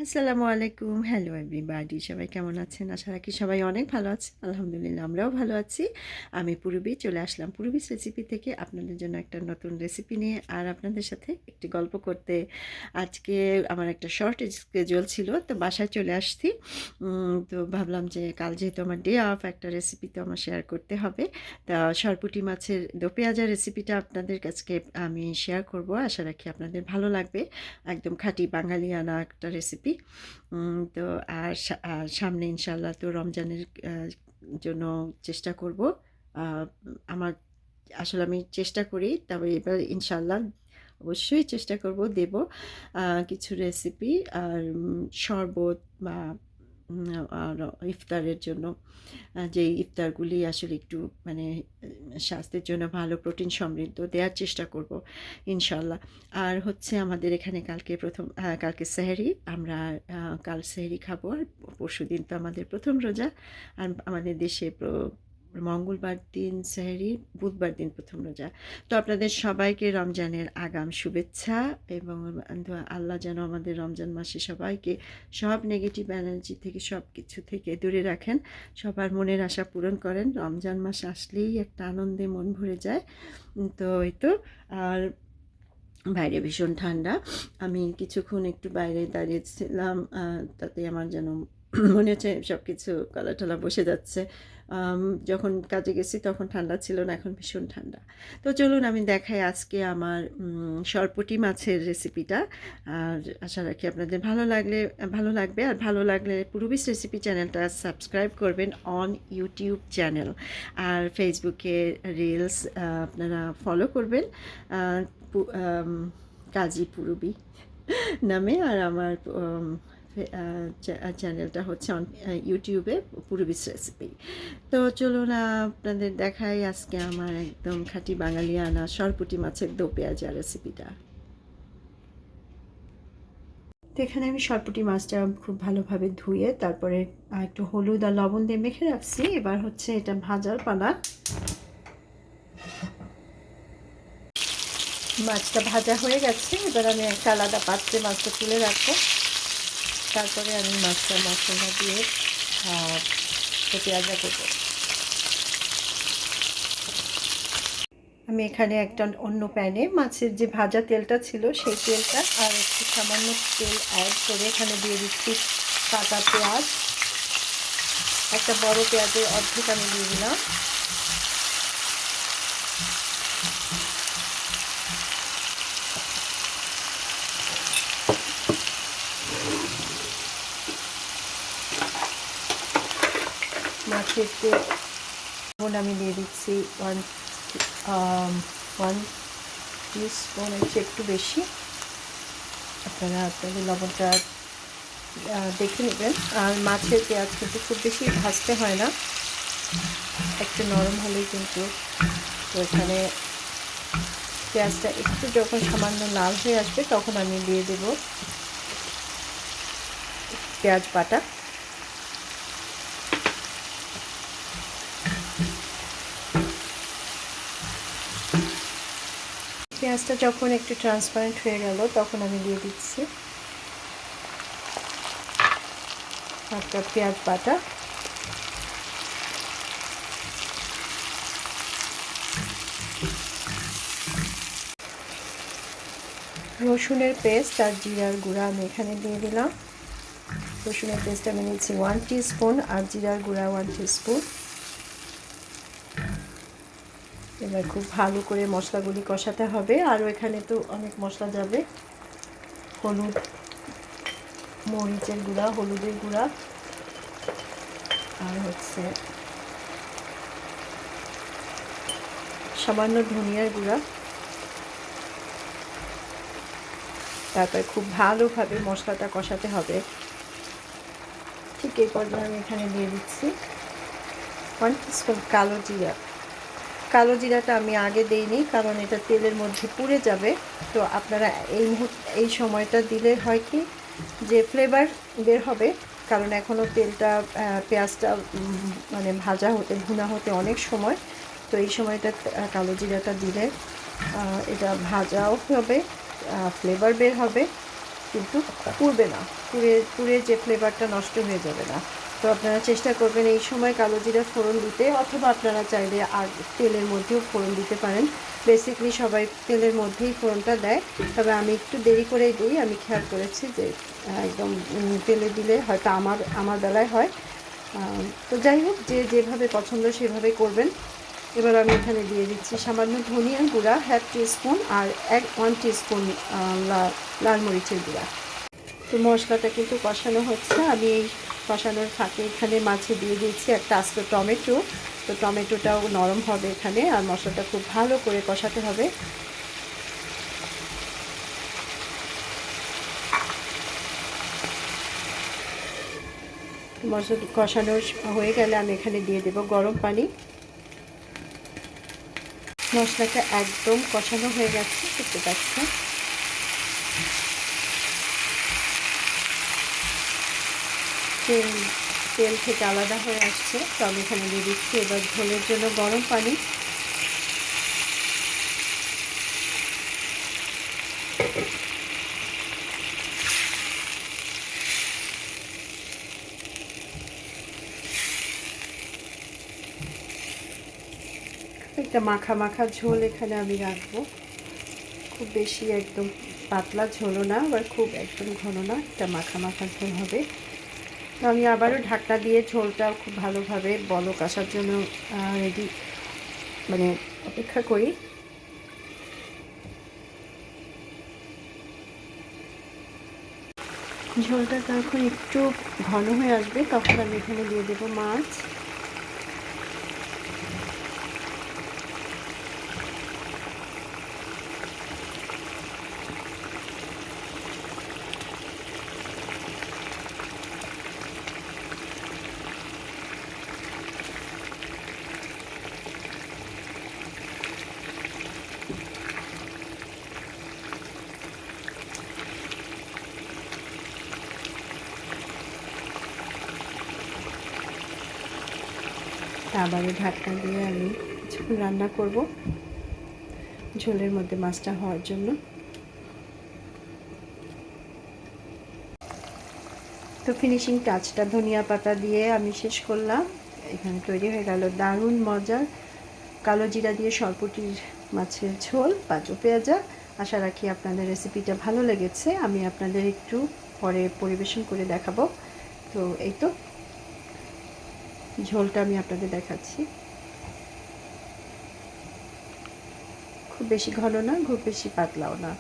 আসসালামু আলাইকুম। Hello everybody. সবাই কেমন আছেন? আশা রাখি সবাই অনেক ভালো আছেন। আলহামদুলিল্লাহ আমরাও ভালো আছি। আমি পূরবী চলে আসলাম পূরবীস রেসিপি থেকে আপনাদের জন্য একটা নতুন রেসিপি নিয়ে আর আপনাদের সাথে একটি গল্প করতে। আজকে আমার একটা শর্ট স্কেডিউল ছিল, তো বাসায় চলে আসছি। তো ভাবলাম যে কাল যেহেতু আমার ডে অফ, একটা রেসিপি তো আমার শেয়ার করতে হবে। তা সরপুঁটি মাছের দো পেঁয়াজা রেসিপিটা আপনাদের কাছে আমি শেয়ার করব। আশা রাখি আপনাদের ভালো লাগবে। একদম খাঁটি বাঙালিয়ানা একটা রেসিপি। তো আর সামনে ইনশাআল্লাহ তো রমজানের জন্য চেষ্টা করব। আমার আসলে আমি চেষ্টা করি, তবে এবার ইনশাআল্লাহ অবশ্যই চেষ্টা করব দেব কিছু রেসিপি আর শরবত বা আর ইফতারের জন্য যেই ইফতারগুলি আসলে একটু মানে স্বাস্থ্যের জন্য ভালো, প্রোটিন সমৃদ্ধ দেওয়ার চেষ্টা করব ইনশাল্লাহ। আর হচ্ছে আমাদের এখানে কালকে সেহরি, আমরা কাল সেহরি খাবো। আর পরশুদিন তো আমাদের প্রথম রোজা। আর আমাদের দেশে মঙ্গলবার দিন সেহরি, বুধবার দিন প্রথম রোজা। তো আপনাদের সবাইকে রমজানের আগাম শুভেচ্ছা, এবং আল্লাহ যেন আমাদের রমজান মাসে সবাইকে সব নেগেটিভ এনার্জি থেকে, সব কিছু থেকে দূরে রাখেন, সবার মনের আশা পূরণ করেন। রমজান মাস আসলেই একটা আনন্দে মন ভরে যায়। তো এই তো। আর বাইরে ভীষণ ঠান্ডা। আমি কিছুক্ষণ একটু বাইরে দাঁড়িয়েছিলাম, তাতে আমার যেন মনে হচ্ছে সব কিছু গলা টলা বসে যাচ্ছে। যখন কাজে গেছি তখন ঠান্ডা ছিল না, এখন ভীষণ ঠান্ডা। তো চলুন আমি দেখাই আজকে আমার সরপুঁটি মাছের রেসিপিটা। আর আশা রাখি আপনাদের ভালো লাগবে। আর ভালো লাগলে পূরবীস রেসিপি চ্যানেলটা সাবস্ক্রাইব করবেন অন ইউটিউব চ্যানেল। আর ফেসবুকে রিলস আপনারা ফলো করবেন কাজী পূরবী নামে। আর আমার চ্যানেলটা হচ্ছে ইউটিউবে পূরবীস রেসিপি। তো চলুন আপনাদের দেখাই আজকে আমার একদম খাঁটি বাঙালিয়ানা সরপুঁটি মাছের দো পেঁয়াজা রেসিপিটা। তো এখানে আমি সরপুঁটি মাছটা খুব ভালোভাবে ধুয়ে তারপরে একটু হলুদ আর লবণ দিয়ে মেখে রাখছি। এবার হচ্ছে এটা ভাজার পালা। মাছটা ভাজা হয়ে গেছে, এবার আমি একটা আলাদা পাত্রে মাছটা তুলে রাখবো। তারপরে আমি মাছটা মশলা দিয়ে পেঁয়াজা করবো। আমি এখানে একটা অন্য প্যানে মাছের যে ভাজা তেলটা ছিল সেই তেলটা আর একটু সামান্য তেল অ্যাড করে এখানে দিয়ে দিচ্ছি কাটা পেঁয়াজ। একটা বড় পেঁয়াজের অর্ধেক আমি দিয়ে দিলাম। মাছের তেল আমি দিয়ে দিচ্ছি ওয়ান টিস্পুন, একটু বেশি। আপনারা আপনাদের লবণটা দেখে নেবেন। আর মাছের পেঁয়াজ কিন্তু খুব বেশি ভাজতে হয় না, একটু নরম হলেই কিন্তু। তো এখানে পেঁয়াজটা একটু যখন সামান্য লাল হয়ে আসবে তখন আমি দিয়ে দেব পেঁয়াজ বাটা। পেঁয়াজটা যখন একটু ট্রান্সপারেন্ট হয়ে গেল তখন আমি দিয়ে দিচ্ছি একটা পেঁয়াজ বাটা। রসুনের পেস্ট আর জিরার গুঁড়া আমি এখানে দিয়ে দিলাম। রসুনের পেস্ট আমি নিচ্ছি 1 টিস্পুন আর জিরার গুঁড়া 1 টিস্পুন। এবার খুব ভালো করে মশলাগুলি কষাতে হবে। আরও এখানে তো অনেক মশলা যাবে, হলুদ, মরিচের গুঁড়া, হলুদের গুঁড়া, আর হচ্ছে সামান্য ধনিয়ার গুঁড়া। তারপরে খুব ভালোভাবে মশলাটা কষাতে হবে। ঠিক এই পর্যায়ে আমি এখানে দিয়ে দিচ্ছি 1 টিস্পুন কালো জিরা। কালো জিরাটা আমি আগে দেইনি কারণ এটা তেলের মধ্যে পুড়ে যাবে। তো আপনারা এই সময়টা দিলে হয় কি যে ফ্লেভার বের হবে, কারণ এখনও তেলটা পেঁয়াজটা মানে ভুনা হতে অনেক সময়। তো এই সময়টা কালো জিরাটা দিলে এটা ভাজাও হবে, ফ্লেভার বের হবে, কিন্তু পুড়বে না, পুড়ে পুড়ে যে ফ্লেভারটা নষ্ট হয়ে যাবে না। তো আপনারা চেষ্টা করবেন এই সময় কালো জিরা ফোড়ন দিতে, অথবা আপনারা চাইলে আর তেলের মধ্যেও ফোড়ন দিতে পারেন। বেসিকলি সবাই তেলের মধ্যেই ফোড়নটা দেয়, তবে আমি একটু দেরি করেই দিই। আমি খেয়াল করেছি যে একদম তেলে দিলে হয়তো আমার বেলায় হয়। তো যাই হোক, যে যেভাবে পছন্দ সেভাবে করবেন। এবার আমি এখানে দিয়ে দিচ্ছি সামান্য ধনিয়ার গুঁড়া 1/2 টিস্পুন, আর 1 টিস্পুন লাল মরিচের গুঁড়া। তো মশলাটা কিন্তু কষানো হচ্ছে। আমি এই কষানোর ফাঁকে এখানে মাছে দিয়ে দিচ্ছি একটা আস্ত টমেটো। তো টমেটোটাও নরম হবে এখানে, আর মশলাটা খুব ভালো করে কষাতে হবে। মশলা কষানো হয়ে গেলে আমি এখানে দিয়ে দেব গরম পানি। মশলাটা একদম কষানো হয়ে গেছে, দেখতে পাচ্ছেন। তেল তেল থেকে আলাদা হয়ে আসছে। তো আমি এখানে দিয়ে দিচ্ছি এবার ঝোলের জন্য গরম পানি। একটা মাখা মাখা ঝোল এখানে আমি রাখবো, খুব বেশি একদম পাতলা ঝোলও না, আবার খুব একদম ঘন না, একটা মাখা মাখা ঝোল হবে। তো আমি আবারও ঢাকনা দিয়ে ঝোলটা খুব ভালোভাবে বলক আসার জন্য রেডি মানে অপেক্ষা করি। ঝোলটা যখন একটু ঘন হয়ে আসবে তখন আমি এখানে দিয়ে দেবো মাছ। আবারও ঢাকনা দিয়ে আমি কিছুক্ষণ রান্না করব ঝোলের মধ্যে মাছটা হওয়ার জন্য। তো ফিনিশিং টাচটা ধনিয়া পাতা দিয়ে আমি শেষ করলাম। এখানে তৈরি হয়ে গেল দারুণ মজার কালো জিরা দিয়ে সরপুঁটির মাছের ঝোল পাঁচু পেঁয়াজা। আশা রাখি আপনাদের রেসিপিটা ভালো লেগেছে। আমি আপনাদের একটু পরে পরিবেশন করে দেখাবো। তো এই তো ঝোলটা আমি আপনাদের দেখাচ্ছি। খুব বেশি ঘন না, খুব বেশি পাতলাও না।